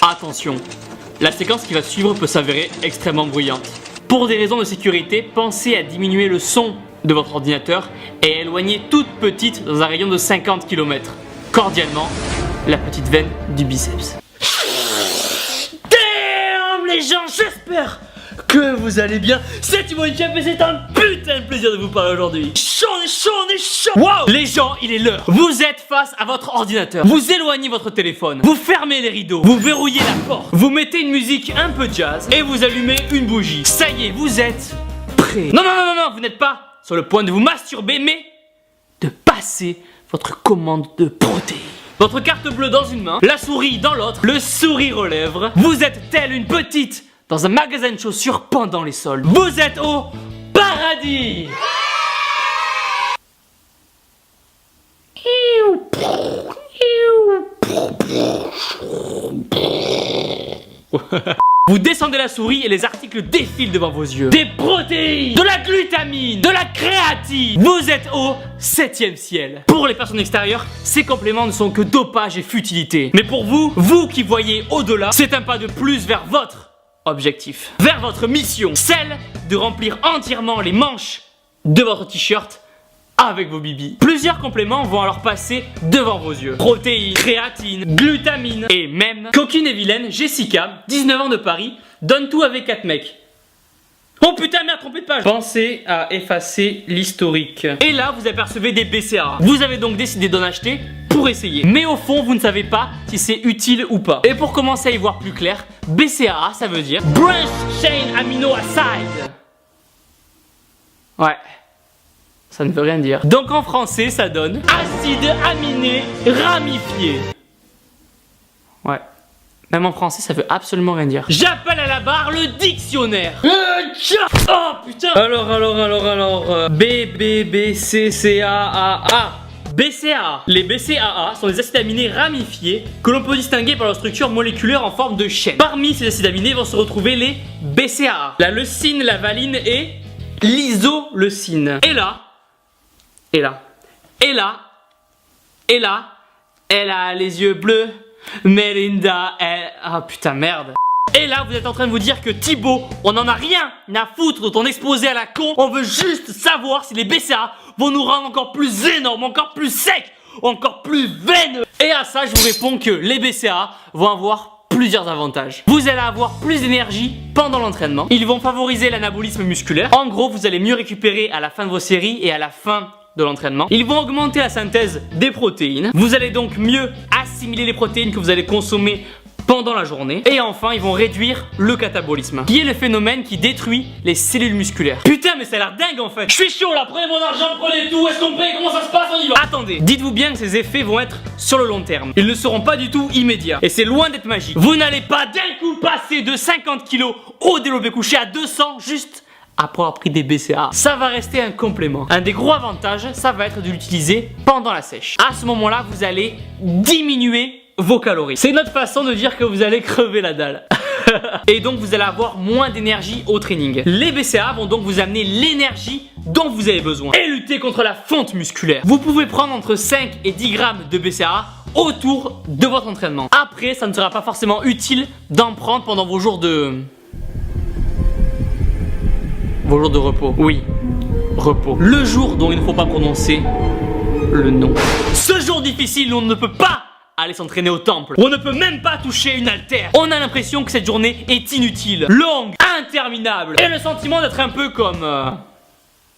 Attention, la séquence qui va suivre peut s'avérer extrêmement bruyante. Pour des raisons de sécurité, pensez à diminuer le son de votre ordinateur et à éloigner toute petite dans un rayon de 50 km. Cordialement, la petite veine du biceps. Damn les gens, j'espère que vous allez bien. C'est Thibaut et c'est un putain de plaisir de vous parler aujourd'hui. Chaud. Wow. Les gens, il est l'heure. Vous êtes face à votre ordinateur. Vous éloignez votre téléphone. Vous fermez les rideaux. Vous verrouillez la porte. Vous mettez une musique un peu jazz et vous allumez une bougie. Ça y est, vous êtes prêts. Non, vous n'êtes pas sur le point de vous masturber, mais de passer votre commande de protéines. Votre carte bleue dans une main, la souris dans l'autre, le sourire aux lèvres. Vous êtes telle une petite dans un magasin de chaussures pendant les soldes. Vous êtes au paradis. Vous descendez la souris et les articles défilent devant vos yeux. Des protéines, de la glutamine, de la créatine. Vous êtes au 7e ciel. Pour les personnes extérieures, ces compléments ne sont que dopage et futilité. Mais pour vous, vous qui voyez au-delà, c'est un pas de plus vers votre objectif, vers votre mission, celle de remplir entièrement les manches de votre t-shirt avec vos bibis. Plusieurs compléments vont alors passer devant vos yeux. Protéines, créatine, glutamine et même coquine et vilaine Jessica, 19 ans de Paris, donne tout avec 4 mecs. Oh putain, merde, trompé de page. Pensez à effacer l'historique. Et là, vous apercevez des BCAA. Vous avez donc décidé d'en acheter pour essayer. Mais au fond, vous ne savez pas si c'est utile ou pas. Et pour commencer à y voir plus clair, BCAA, ça veut dire Branch Chain Amino Acid. Ouais. Ça ne veut rien dire. Donc en français, ça donne acide aminé ramifié. Ouais. Même en français, ça veut absolument rien dire. J'appelle à la barre le dictionnaire. Oh putain. Alors. BCAA. BCAA. Les BCAA sont des acides aminés ramifiés que l'on peut distinguer par leur structure moléculaire en forme de chaîne. Parmi ces acides aminés vont se retrouver les BCAA. La leucine, la valine et l'isoleucine. Elle a les yeux bleus. Melinda, ah putain, merde. Et là, vous êtes en train de vous dire que Thibaut, on en a rien à foutre de ton exposé à la con. On veut juste savoir si les BCA vont nous rendre encore plus énormes, encore plus secs, encore plus veineux. Et à ça, je vous réponds que les BCA vont avoir plusieurs avantages. Vous allez avoir plus d'énergie pendant l'entraînement. Ils vont favoriser l'anabolisme musculaire. En gros, vous allez mieux récupérer à la fin de vos séries et à la fin de l'entraînement. Ils vont augmenter la synthèse des protéines. Vous allez donc mieux assimiler les protéines que vous allez consommer pendant la journée. Et enfin, ils vont réduire le catabolisme, qui est le phénomène qui détruit les cellules musculaires. Putain, mais ça a l'air dingue en fait. Je suis chaud là, prenez mon argent, prenez tout. Est-ce qu'on paye? Comment ça se passe? On y va. Attendez, dites-vous bien que ces effets vont être sur le long terme. Ils ne seront pas du tout immédiats. Et c'est loin d'être magique. Vous n'allez pas d'un coup passer de 50 kg au développé couché à 200 juste après avoir pris des BCA. Ça va rester un complément. Un des gros avantages, ça va être de l'utiliser pendant la sèche. À ce moment-là, vous allez diminuer vos calories. C'est notre façon de dire que vous allez crever la dalle. Et donc vous allez avoir moins d'énergie au training. Les BCA vont donc vous amener l'énergie dont vous avez besoin et lutter contre la fonte musculaire. Vous pouvez prendre entre 5 et 10 grammes de BCA autour de votre entraînement. Après, ça ne sera pas forcément utile d'en prendre pendant vos jours de repos. Oui, repos. Le jour dont il ne faut pas prononcer le nom. Ce jour difficile où on ne peut pas aller s'entraîner au temple. On ne peut même pas toucher une haltère. On a l'impression que cette journée est inutile, longue, interminable. Et le sentiment d'être un peu comme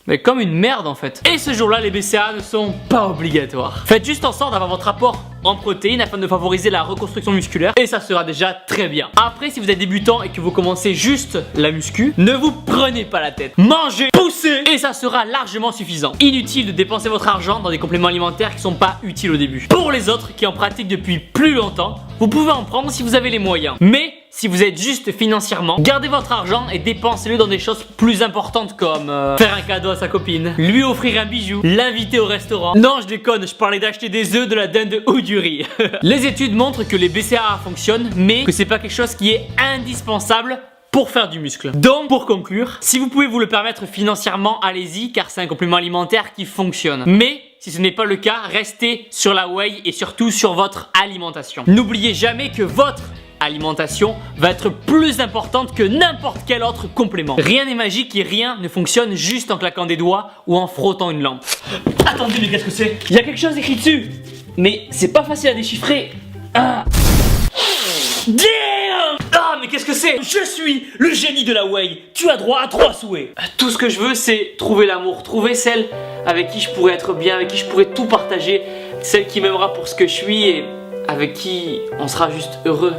mais comme une merde en fait. Et ce jour-là, les BCA ne sont pas obligatoires. Faites juste en sorte d'avoir votre apport en protéines afin de favoriser la reconstruction musculaire et ça sera déjà très bien. Après, si vous êtes débutant et que vous commencez juste la muscu, ne vous prenez pas la tête. Mangez, poussez et ça sera largement suffisant. Inutile de dépenser votre argent dans des compléments alimentaires qui sont pas utiles au début. Pour les autres qui en pratiquent depuis plus longtemps, vous pouvez en prendre si vous avez les moyens. Mais si vous êtes juste financièrement, gardez votre argent et dépensez-le dans des choses plus importantes comme faire un cadeau à sa copine, lui offrir un bijou, l'inviter au restaurant. Non, je déconne, je parlais d'acheter des œufs, de la dinde ou du riz. Les études montrent que les BCAA fonctionnent, mais que c'est pas quelque chose qui est indispensable pour faire du muscle. Donc pour conclure, si vous pouvez vous le permettre financièrement, allez-y car c'est un complément alimentaire qui fonctionne. Mais si ce n'est pas le cas, restez sur la whey et surtout sur votre alimentation. N'oubliez jamais que votre alimentation va être plus importante que n'importe quel autre complément. Rien n'est magique et rien ne fonctionne juste en claquant des doigts ou en frottant une lampe. Attendez, mais qu'est-ce que c'est? Il y a quelque chose écrit dessus, mais c'est pas facile à déchiffrer. Ah. Damn! Ah, mais qu'est-ce que c'est? Je suis le génie de la whey. Tu as droit à 3 souhaits. Tout ce que je veux, c'est trouver l'amour. Trouver celle avec qui je pourrais être bien, avec qui je pourrais tout partager. Celle qui m'aimera pour ce que je suis et avec qui on sera juste heureux.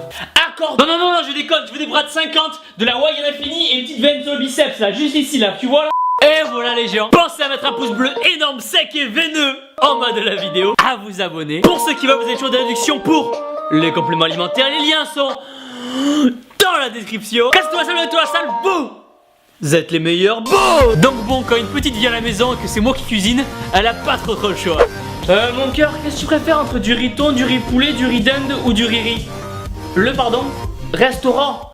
Accord. Non, non, non, non, je déconne. Je veux des bras de 50, de la whey à l'infini et une petite veine sur le biceps, là, juste ici, là. Tu vois, là? Et voilà les gens, pensez à mettre un pouce bleu énorme, sec et veineux en bas de la vidéo, à vous abonner. Pour ceux qui veulent, vous avez toujours des réductions pour les compléments alimentaires, les liens sont dans la description. Casse-toi, salut-toi, sale bouh! Vous êtes les meilleurs, bouh! Donc bon, quand une petite vient à la maison et que c'est moi qui cuisine, elle a pas trop le choix. Mon cœur, qu'est-ce que tu préfères entre du riz thon, du riz poulet, du riz dinde ou du riz riz? Restaurant.